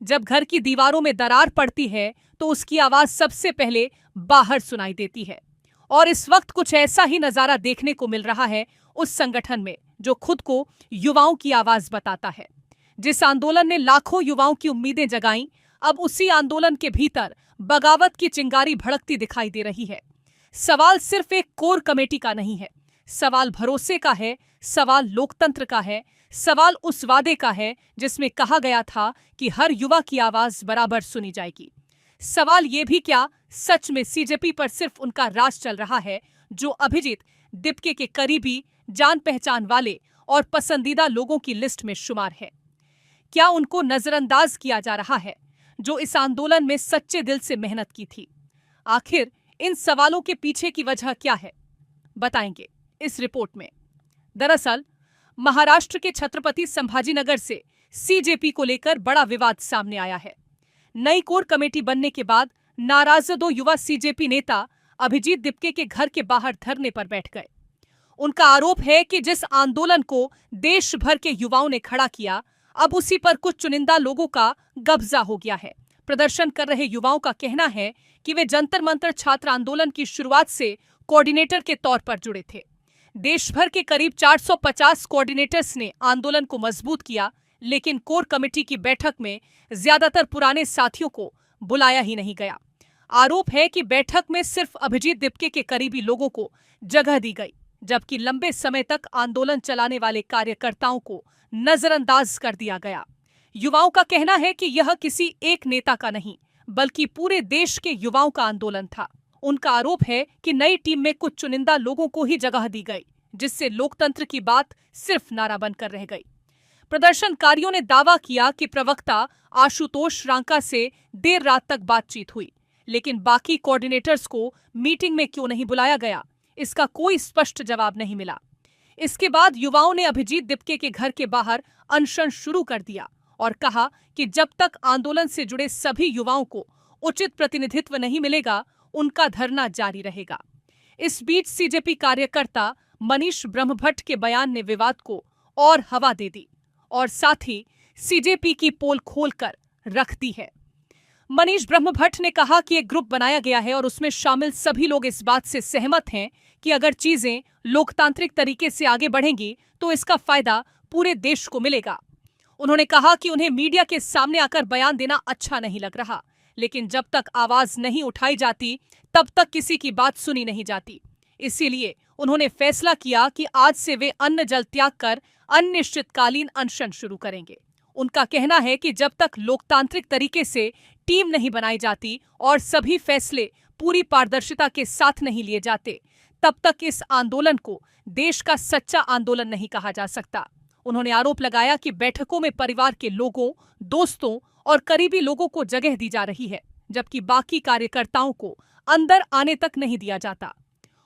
जब घर की दीवारों में दरार पड़ती है तो उसकी आवाज सबसे पहले बाहर सुनाई देती है। और इस वक्त कुछ ऐसा ही नजारा देखने को मिल रहा है उस संगठन में जो खुद को युवाओं की आवाज बताता है। जिस आंदोलन ने लाखों युवाओं की उम्मीदें जगाईं, अब उसी आंदोलन के भीतर बगावत की चिंगारी भड़कती दिखाई दे रही है। सवाल सिर्फ एक कोर कमेटी का नहीं है, सवाल भरोसे का है, सवाल लोकतंत्र का है, सवाल उस वादे का है जिसमें कहा गया था कि हर युवा की आवाज बराबर सुनी जाएगी। सवाल ये भी क्या सच में सीजेपी पर सिर्फ उनका राज चल रहा है जो अभिजीत दिपके के करीबी, जान पहचान वाले और पसंदीदा लोगों की लिस्ट में शुमार है? क्या उनको नजरअंदाज किया जा रहा है जो इस आंदोलन में सच्चे दिल से मेहनत की थी? आखिर इन सवालों के पीछे की वजह क्या है, बताएंगे इस रिपोर्ट में। दरअसल महाराष्ट्र के छत्रपति संभाजीनगर से सीजेपी को लेकर बड़ा विवाद सामने आया है। नई कोर कमेटी बनने के बाद नाराज दो युवा सीजेपी नेता अभिजीत दिपके के घर के बाहर धरने पर बैठ गए। उनका आरोप है कि जिस आंदोलन को देश भर के युवाओं ने खड़ा किया, अब उसी पर कुछ चुनिंदा लोगों का कब्जा हो गया है। प्रदर्शन कर रहे युवाओं का कहना है कि वे जंतर मंतर छात्र आंदोलन की शुरुआत से कोऑर्डिनेटर के तौर पर जुड़े थे। देश भर के करीब 450 कोऑर्डिनेटर्स ने आंदोलन को मजबूत किया, लेकिन कोर कमेटी की बैठक में ज्यादातर पुराने साथियों को बुलाया ही नहीं गया। आरोप है कि बैठक में सिर्फ अभिजीत दिपके के करीबी लोगों को जगह दी गई, जबकि लंबे समय तक आंदोलन चलाने वाले कार्यकर्ताओं को नजरअंदाज कर दिया गया। युवाओं का कहना है कि यह किसी एक नेता का नहीं, बल्कि पूरे देश के युवाओं का आंदोलन था। उनका आरोप है कि नई टीम में कुछ चुनिंदा लोगों को ही जगह दी गई, जिससे लोकतंत्र की बात सिर्फ नारा बनकर रह गई। प्रदर्शनकारियों ने दावा किया कि प्रवक्ता आशुतोष रांका से देर रात तक बातचीत हुई, लेकिन बाकी कोऑर्डिनेटर्स को मीटिंग में क्यों नहीं बुलाया गया, इसका कोई स्पष्ट जवाब नहीं मिला। इसके बाद युवाओं ने अभिजीत दिपके के घर के बाहर अनशन शुरू कर दिया और कहा कि जब तक आंदोलन से जुड़े सभी युवाओं को उचित प्रतिनिधित्व नहीं मिलेगा, उनका धरना जारी रहेगा। इस बीच सीजेपी कार्यकर्ता मनीष ब्रह्मभट्ट के बयान ने विवाद को और हवा दे दी और साथ ही सीजेपी की पोल खोलकर रख दी है। मनीष ब्रह्मभट्ट ने कहा कि एक ग्रुप बनाया गया है और उसमें शामिल सभी लोग इस बात से सहमत हैं कि अगर चीजें लोकतांत्रिक तरीके से आगे बढ़ेंगी तो इसका फायदा पूरे देश को मिलेगा। उन्होंने कहा कि उन्हें मीडिया के सामने आकर बयान देना अच्छा नहीं लग रहा, लेकिन जब तक आवाज नहीं उठाई जाती तब तक किसी की बात सुनी नहीं जाती। इसीलिए उन्होंने फैसला किया कि आज से वे अन्न जल त्याग कर अनिश्चितकालीन अनशन शुरू करेंगे। उनका कहना है कि जब तक लोकतांत्रिक तरीके से टीम नहीं बनाई जाती और सभी फैसले पूरी पारदर्शिता के साथ नहीं लिए जाते, तब तक इस आंदोलन को देश का सच्चा आंदोलन नहीं कहा जा सकता। उन्होंने आरोप लगाया कि बैठकों में परिवार के लोगों, दोस्तों और करीबी लोगों को जगह दी जा रही है, जबकि बाकी कार्यकर्ताओं को अंदर आने तक नहीं दिया जाता।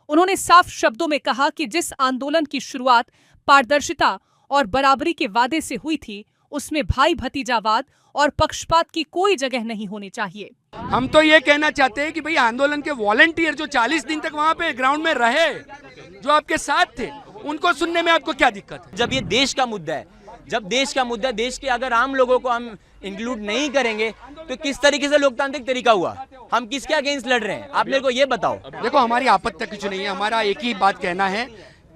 उन्होंने साफ शब्दों में कहा कि जिस आंदोलन की शुरुआत पारदर्शिता और बराबरी के वादे से हुई थी, उसमें भाई भतीजावाद और पक्षपात की कोई जगह नहीं होनी चाहिए। हम तो ये कहना चाहते हैं कि भाई आंदोलन के वॉलंटियर जो 40 दिन तक वहाँ पे ग्राउंड में रहे, जो आपके साथ थे, उनको सुनने में आपको क्या दिक्कत है? जब ये देश का मुद्दा है, जब देश का मुद्दा है, देश के अगर आम लोगों को हम इंक्लूड नहीं करेंगे तो किस तरीके से लोकतांत्रिक तरीका हुआ? हम किसके अगेंस्ट लड़ रहे हैं, आप मेरे को ये बताओ। देखो, हमारी आपत्ति कुछ नहीं है, हमारा एक ही बात कहना है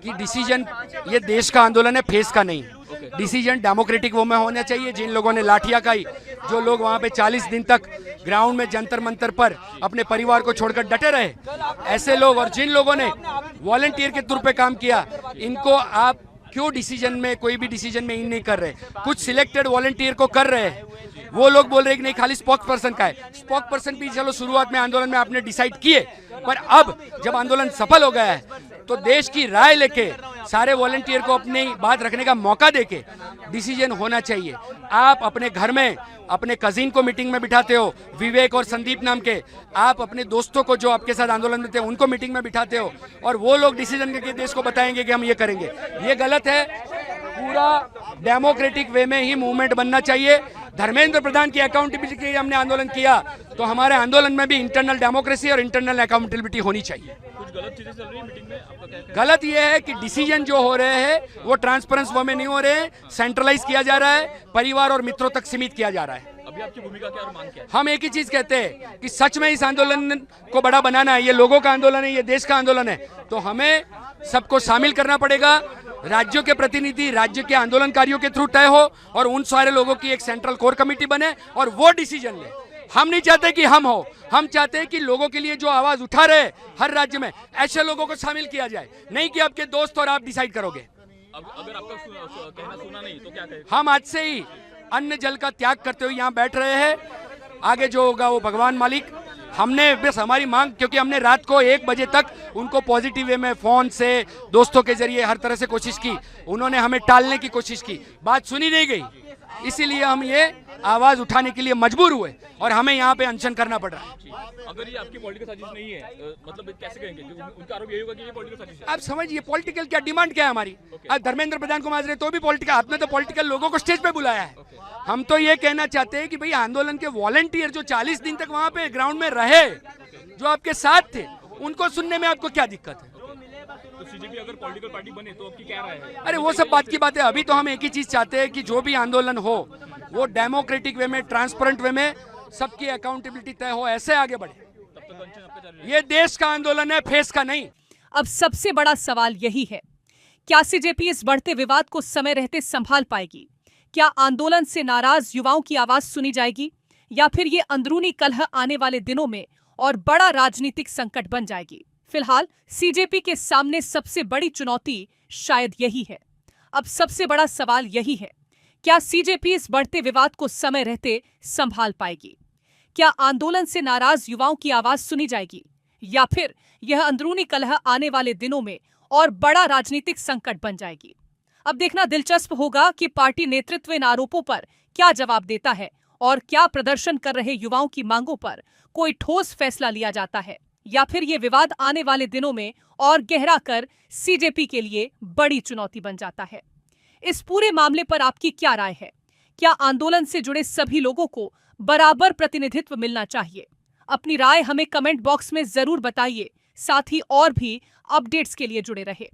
कि डिसीजन ये देश का आंदोलन है, फेस का नहीं। डिसीजन डेमोक्रेटिक वो में होना चाहिए। जिन लोगों ने लाठियां खाई, जो लोग वहां पे 40 दिन तक ग्राउंड में जंतर मंतर पर अपने परिवार को छोड़कर डटे रहे, ऐसे लोग और जिन लोगों ने वॉलंटियर के तौर पे काम किया, इनको आप क्यों डिसीजन में, कोई भी डिसीजन में इन नहीं कर रहे? कुछ सिलेक्टेड वॉलंटियर को कर रहे हैं, वो लोग बोल रहे हैं कि नहीं खाली स्पोक पर्सन का है। स्पोक पर्सन भी चलो शुरुआत में आंदोलन में आपने डिसाइड किए, पर अब जब आंदोलन सफल हो गया है तो देश की राय लेके सारे वॉलंटियर को अपनी बात रखने का मौका देके डिसीजन होना चाहिए। आप अपने घर में अपने कजिन को मीटिंग में बिठाते हो, विवेक और संदीप नाम के, आप अपने दोस्तों को जो आपके साथ आंदोलन में थे उनको मीटिंग में बिठाते हो, और वो लोग डिसीजन करके देश को बताएंगे कि हम ये करेंगे। ये गलत है। पूरा डेमोक्रेटिक वे में ही मूवमेंट बनना चाहिए। धर्मेंद्र प्रधान की अकाउंटेबिलिटी के लिए हमने आंदोलन किया, तो हमारे आंदोलन में भी इंटरनल डेमोक्रेसी और इंटरनल अकाउंटेबिलिटी होनी चाहिए। कुछ गलत चीजें चल रही है मीटिंग में, आपका क्या कहना है? गलत ये है कि डिसीजन जो हो रहे हैं वो ट्रांसपेरेंस वे में नहीं हो रहे हैं, सेंट्रलाइज किया जा रहा है, परिवार और मित्रों तक सीमित किया जा रहा है। अभी आपकी भूमिका क्या और मांग क्या है? हम एक ही चीज कहते हैं कि सच में इस आंदोलन को बड़ा बनाना है, ये लोगों का आंदोलन है, ये देश का आंदोलन है, तो हमें सबको शामिल करना पड़ेगा। राज्यों के प्रतिनिधि राज्य के आंदोलनकारियों के थ्रू तय हो और उन सारे लोगों की एक सेंट्रल कोर कमेटी बने और वो डिसीजन ले। हम नहीं चाहते कि हम हो, हम चाहते हैं कि लोगों के लिए जो आवाज उठा रहे हर राज्य में ऐसे लोगों को शामिल किया जाए, नहीं कि आपके दोस्त और आप डिसाइड करोगे। अब अगर आपका कहना सुना नहीं तो क्या कहें? हम आज से ही अन्न जल का त्याग करते हुए यहाँ बैठ रहे हैं, आगे जो होगा वो भगवान मालिक। हमने बस हमारी मांग, क्योंकि हमने रात को 1 बजे तक उनको पॉजिटिव वे में फोन से दोस्तों के जरिए हर तरह से कोशिश की, उन्होंने हमें टालने की कोशिश की, बात सुनी नहीं गई, इसीलिए हम ये आवाज उठाने के लिए मजबूर हुए और हमें यहाँ पे अनशन करना पड़ रहा है। अगर ये आपकी पॉलिटिकल साजिश नहीं है मतलब कैसे कहेंगे? उनका आरोप यही होगा कि ये पॉलिटिकल साजिश है। आप समझिए पॉलिटिकल क्या डिमांड क्या है हमारी। आज धर्मेंद्र प्रधान को मार रहे तो भी पॉलिटिकल, आपने तो पॉलिटिकल लोगों को स्टेज पे बुलाया है। हम तो ये कहना चाहते हैं कि भाई आंदोलन के वॉलंटियर जो 40 दिन तक वहां पे ग्राउंड में रहे, जो आपके साथ थे, उनको सुनने में आपको क्या दिक्कत है? तो सीजेपी अगर पॉलिटिकल पार्टी बने तो आपकी क्या राय है? अरे वो सब बात की बात है। अभी तो हम एक ही चीज चाहते हैं कि जो भी आंदोलन हो वो डेमोक्रेटिक वे में, ट्रांसपेरेंट वे में, सबकी अकाउंटेबिलिटी तय हो, ऐसे आगे बढ़े। तब तक अनशन आपका जारी रहेगा। ये देश का आंदोलन है, फेस का नहीं। अब सबसे बड़ा सवाल यही है, क्या सीजेपी इस बढ़ते विवाद को समय रहते संभाल पाएगी? क्या आंदोलन से नाराज युवाओं की आवाज सुनी जाएगी, या फिर ये अंदरूनी कलह आने वाले दिनों में और बड़ा राजनीतिक संकट बन जाएगी? फिलहाल सीजेपी के सामने सबसे बड़ी चुनौती शायद यही है। अब सबसे बड़ा सवाल यही है, क्या सीजेपी इस बढ़ते विवाद को समय रहते संभाल पाएगी? क्या आंदोलन से नाराज युवाओं की आवाज सुनी जाएगी, या फिर यह अंदरूनी कलह आने वाले दिनों में और बड़ा राजनीतिक संकट बन जाएगी? अब देखना दिलचस्प होगा कि पार्टी नेतृत्व इन आरोपों पर क्या जवाब देता है और क्या प्रदर्शन कर रहे युवाओं की मांगों पर कोई ठोस फैसला लिया जाता है, या फिर ये विवाद आने वाले दिनों में और गहरा कर सीजेपी के लिए बड़ी चुनौती बन जाता है। इस पूरे मामले पर आपकी क्या राय है? क्या आंदोलन से जुड़े सभी लोगों को बराबर प्रतिनिधित्व मिलना चाहिए? अपनी राय हमें कमेंट बॉक्स में जरूर बताइए। साथ ही और भी अपडेट्स के लिए जुड़े रहे।